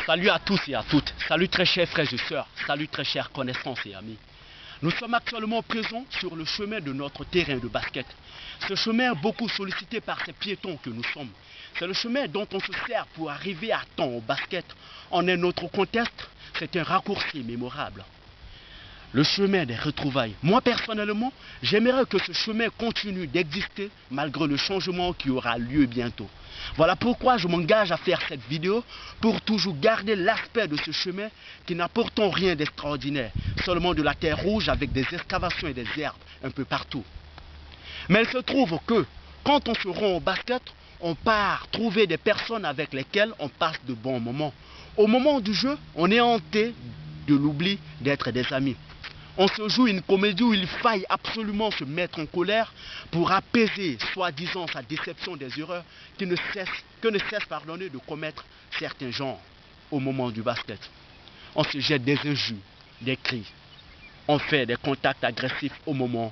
Salut à tous et à toutes. Salut très chers frères et sœurs. Salut très chers connaissances et amis. Nous sommes actuellement présents sur le chemin de notre terrain de basket. Ce chemin est beaucoup sollicité par ces piétons que nous sommes. C'est le chemin dont on se sert pour arriver à temps au basket. En un autre contexte, c'est un raccourci mémorable. Le chemin des retrouvailles. Moi personnellement, j'aimerais que ce chemin continue d'exister malgré le changement qui aura lieu bientôt. Voilà pourquoi je m'engage à faire cette vidéo pour toujours garder l'aspect de ce chemin qui n'a pourtant rien d'extraordinaire, seulement de la terre rouge avec des excavations et des herbes un peu partout. Mais il se trouve que quand on se rend au basket, on part trouver des personnes avec lesquelles on passe de bons moments. Au moment du jeu, on est hanté de l'oubli d'être des amis. On se joue une comédie où il faille absolument se mettre en colère pour apaiser, soi-disant, sa déception des erreurs que ne cesse de commettre certains gens au moment du basket. On se jette des injures, des cris. On fait des contacts agressifs au moment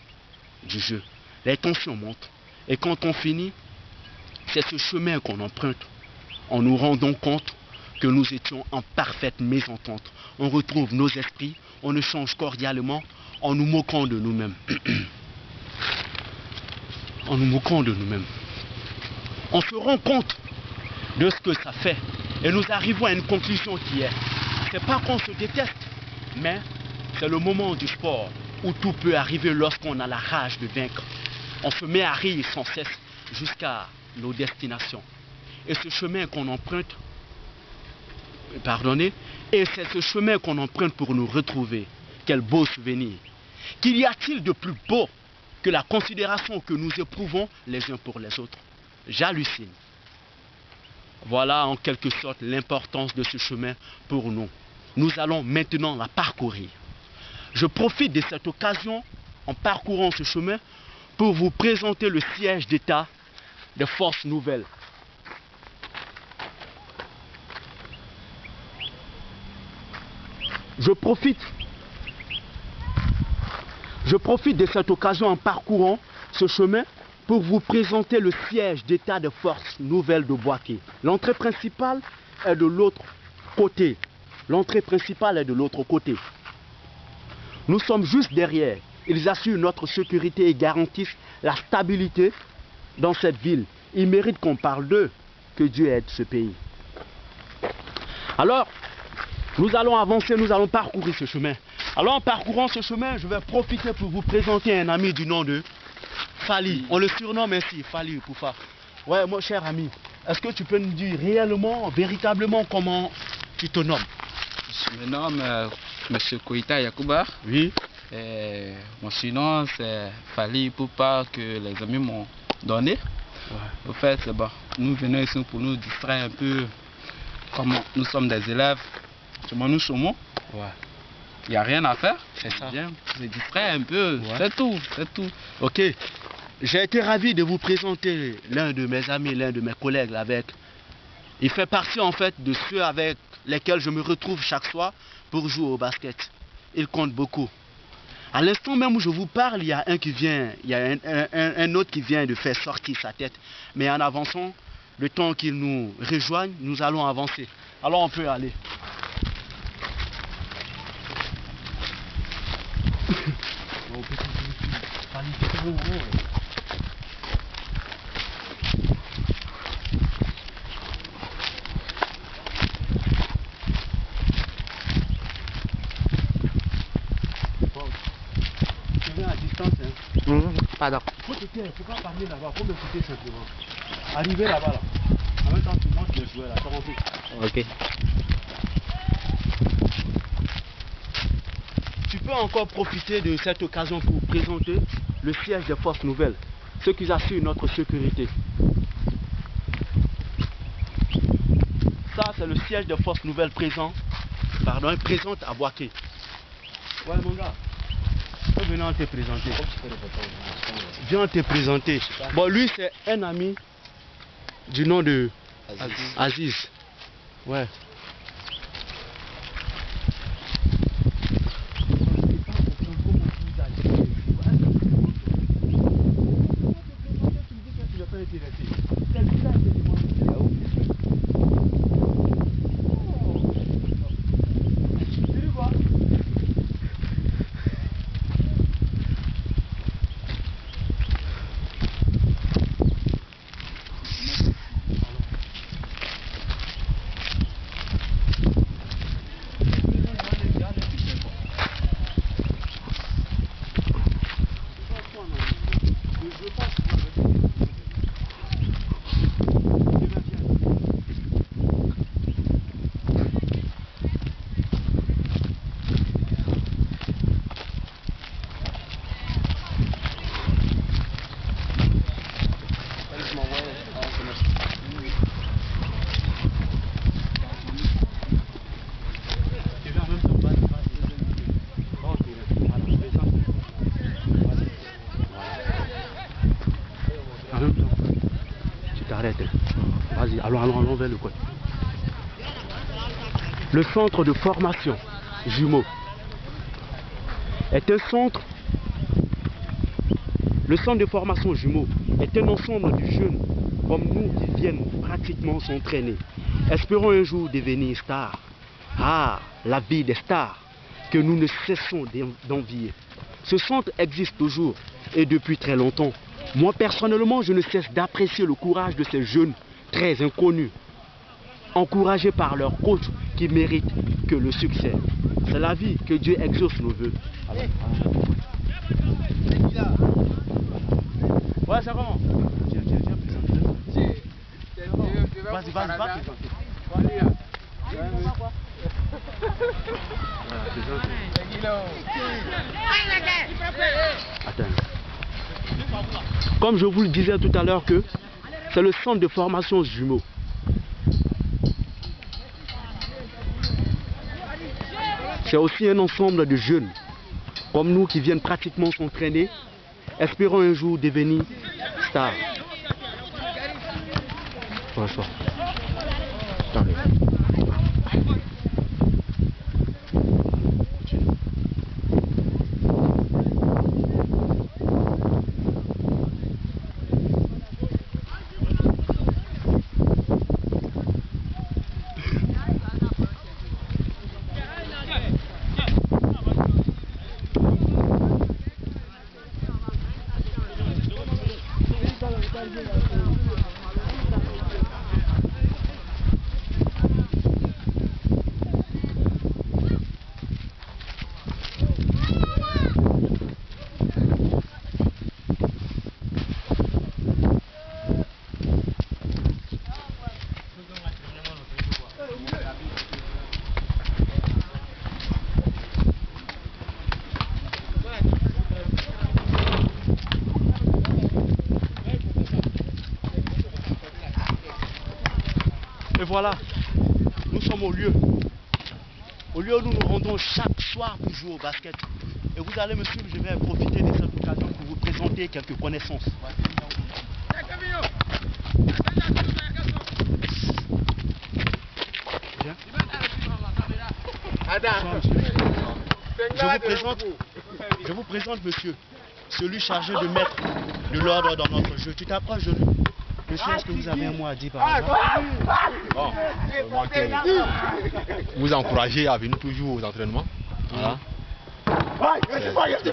du jeu. Les tensions montent. Et quand on finit, c'est ce chemin qu'on emprunte en nous rendant compte que nous étions en parfaite mésentente. On retrouve nos esprits, on échange cordialement, en nous moquant de nous-mêmes. En nous moquant de nous-mêmes. On se rend compte de ce que ça fait. Et nous arrivons à une conclusion qui est, c'est pas qu'on se déteste, mais c'est le moment du sport où tout peut arriver lorsqu'on a la rage de vaincre. On se met à rire sans cesse jusqu'à nos destinations. Et ce chemin qu'on emprunte, et c'est ce chemin qu'on emprunte pour nous retrouver. Quel beau souvenir. Qu'y a-t-il de plus beau que la considération que nous éprouvons les uns pour les autres? J'hallucine. Voilà en quelque sorte l'importance de ce chemin pour nous. Nous allons maintenant la parcourir. Je profite de cette occasion, en parcourant ce chemin, pour vous présenter le siège d'État des Forces Nouvelles. Je profite de cette occasion en parcourant ce chemin pour vous présenter le siège d'État des Forces Nouvelles de Bouaké. L'entrée principale est de l'autre côté. Nous sommes juste derrière. Ils assurent notre sécurité et garantissent la stabilité dans cette ville. Ils méritent qu'on parle d'eux. Que Dieu aide ce pays. Alors, nous allons avancer, nous allons parcourir ce chemin. Alors en parcourant ce chemin, je vais profiter pour vous présenter un ami du nom de Fali. On le surnomme ainsi, Fali Poufa. Ouais, mon cher ami, est-ce que tu peux nous dire réellement, véritablement comment tu te nommes? Je me nomme M. Koïta Yakouba. Oui. Et mon surnom c'est Fali Poupa que les amis m'ont donné. Ouais. Au fait, bon, nous venons ici pour nous distraire un peu, comme nous sommes des élèves. Nous chômons. Ouais. Il n'y a rien à faire. C'est ça. Bien, se distraire un peu. Ouais. C'est tout. Ok. J'ai été ravi de vous présenter l'un de mes amis, l'un de mes collègues avec. Il fait partie en fait de ceux avec lesquels je me retrouve chaque soir pour jouer au basket. Il compte beaucoup. À l'instant même où je vous parle, il y a un autre qui vient de faire sortir sa tête. Mais en avançant, le temps qu'il nous rejoigne, nous allons avancer. Alors on peut aller. Tu viens à distance, hein? Pardon. Faut pas parler là-bas, faut m'écouter simplement. Arrivez là-bas là. En même temps, tu montes le joueur là, t'as compris? Ok. Tu peux encore profiter de cette occasion pour présenter le siège des Forces Nouvelles, ceux qui assurent notre sécurité. Ça, c'est le siège des Forces Nouvelles présentes à Bouaké. Ouais, mon gars, venez te présenter. Viens te présenter. Bon, lui, c'est un ami du nom de Aziz. Ouais. Vas-y, allons vers le coin. Le centre de formation Jumeaux est un centre. Le centre de formation Jumeaux est un ensemble de jeunes comme nous qui viennent pratiquement s'entraîner. Espérons un jour devenir stars. Ah, la vie des stars que nous ne cessons d'envier. Ce centre existe toujours et depuis très longtemps. Moi personnellement, je ne cesse d'apprécier le courage de ces jeunes très inconnus, encouragés par leur coach qui méritent que le succès. C'est la vie, que Dieu exauce nos vœux. Ouais, c'est comment? Vas-y, va présenter. Attends. Comme je vous le disais tout à l'heure que c'est le centre de formation Jumeaux. C'est aussi un ensemble de jeunes comme nous qui viennent pratiquement s'entraîner, espérons un jour devenir stars. Bonsoir. Et voilà, nous sommes au lieu où nous nous rendons chaque soir pour jouer au basket. Et vous allez me suivre, je vais profiter de cette occasion pour vous présenter quelques connaissances. Bien. Je vous présente monsieur, celui chargé de mettre de l'ordre dans notre jeu. Tu t'approches de lui. Monsieur, est-ce que vous avez un mot à dire par hasard? Bon, vous encouragez à venir toujours aux entraînements. Voilà.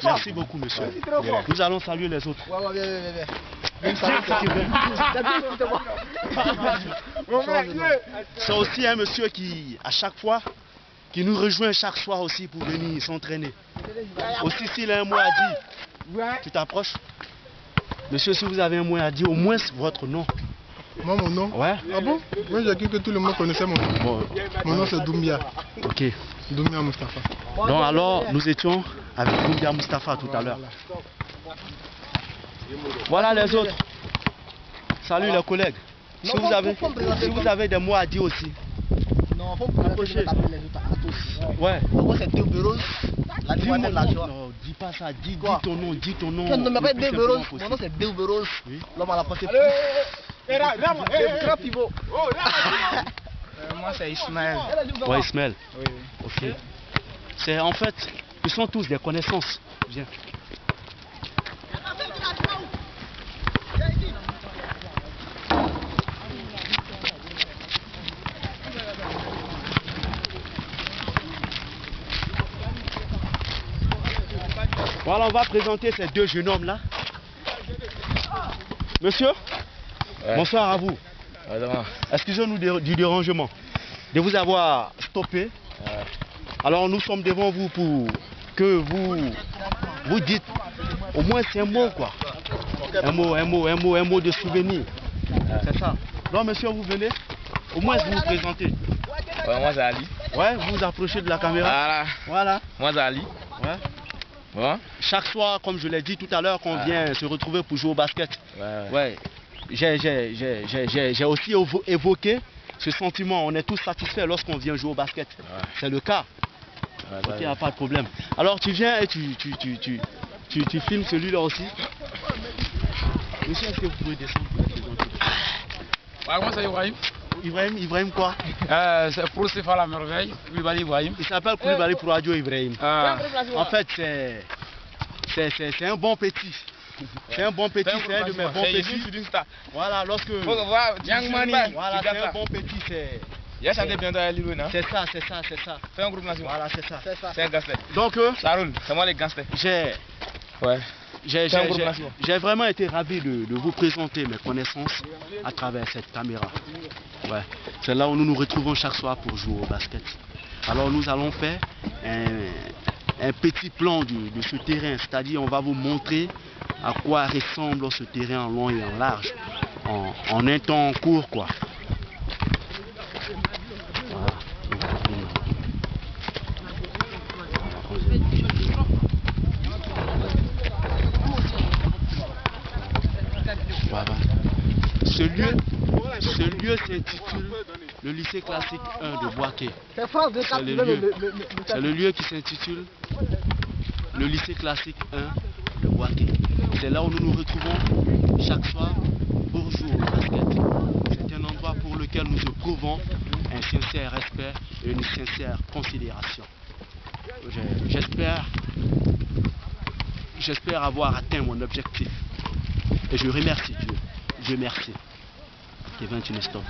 Merci beaucoup, monsieur. Nous allons saluer les autres. C'est aussi un monsieur qui, à chaque fois, qui nous rejoint chaque soir aussi pour venir s'entraîner. Aussi, s'il a un mot à dire, tu t'approches. Monsieur, si vous avez un mot à dire, au moins votre nom. Moi, mon nom? Ouais. Ah bon? Moi, j'ai cru que tout le monde connaissait mon nom. Bon. Mon nom, c'est Doumbia. Ok. Doumbia Mustafa. Donc alors, nous étions avec Doumbia Mustafa tout à l'heure. Voilà les autres. Salut les collègues. Si vous avez des mots à dire aussi. Non, il faut approcher les autres à tous. Ouais. Moi, c'est deux bureaux. Dis-moi, non, dis pas ça, dis ton nom, dis ton nom. Non, mais pas deux bureaux. Mon nom, c'est deux bureaux. L'homme à la portée. Grand pivot. Moi, c'est Ismaël. Ouais, Ismaël. Oui. Ok. C'est en fait, ils sont tous des connaissances. Viens. Voilà, on va présenter ces deux jeunes hommes là. Monsieur, ouais. Bonsoir à vous. Ouais, excusez-nous du dérangement, de vous avoir stoppé. Ouais. Alors nous sommes devant vous pour que vous dites au moins c'est un mot quoi. Un mot de souvenir. Ouais. C'est ça. Donc monsieur, vous venez, au moins vous vous présentez. Ouais, moi c'est Ali. Ouais, vous vous approchez de la caméra. Voilà. Moi c'est Ali. Ouais. Ouais. Chaque soir, comme je l'ai dit tout à l'heure, qu'on vient se retrouver pour jouer au basket. Ouais. J'ai aussi évoqué ce sentiment. On est tous satisfaits lorsqu'on vient jouer au basket. Ouais. C'est le cas. Ok, il n'y a pas de problème. Alors tu viens et tu filmes celui-là aussi. Monsieur, est-ce que vous pouvez descendre? Moi, c'est Ibrahim. Ibrahim quoi? C'est pour se faire la merveille. Koulibaly Ibrahim. Il s'appelle Koulibaly pour Radio Ibrahim. En fait, c'est un bon petit. C'est un bon petit, c'est un de mes bons petits. Voilà, lorsque... Voilà, c'est un bon petit, c'est... Il a chanté bientôt à Lilo, non? C'est ça. Fais un groupe national. Voilà, c'est ça. C'est un gangster. Donc, Ça roule, c'est moi les gangsters. Ouais. J'ai vraiment été ravi de vous présenter mes connaissances à travers cette caméra. Ouais. C'est là où nous nous retrouvons chaque soir pour jouer au basket. Alors nous allons faire un petit plan de ce terrain, c'est-à-dire on va vous montrer à quoi ressemble ce terrain en long et en large, en un temps court quoi. Voilà. Ce lieu s'intitule le lycée classique 1 de Boaké. C'est le lieu qui s'intitule le lycée classique 1 de Boaké. C'est là où nous nous retrouvons chaque soir pour jouer au basket. C'est un endroit pour lequel nous éprouvons un sincère respect et une sincère considération. J'espère avoir atteint mon objectif. Et je remercie Dieu. Dieu merci. Kevin, tu ne stoppes.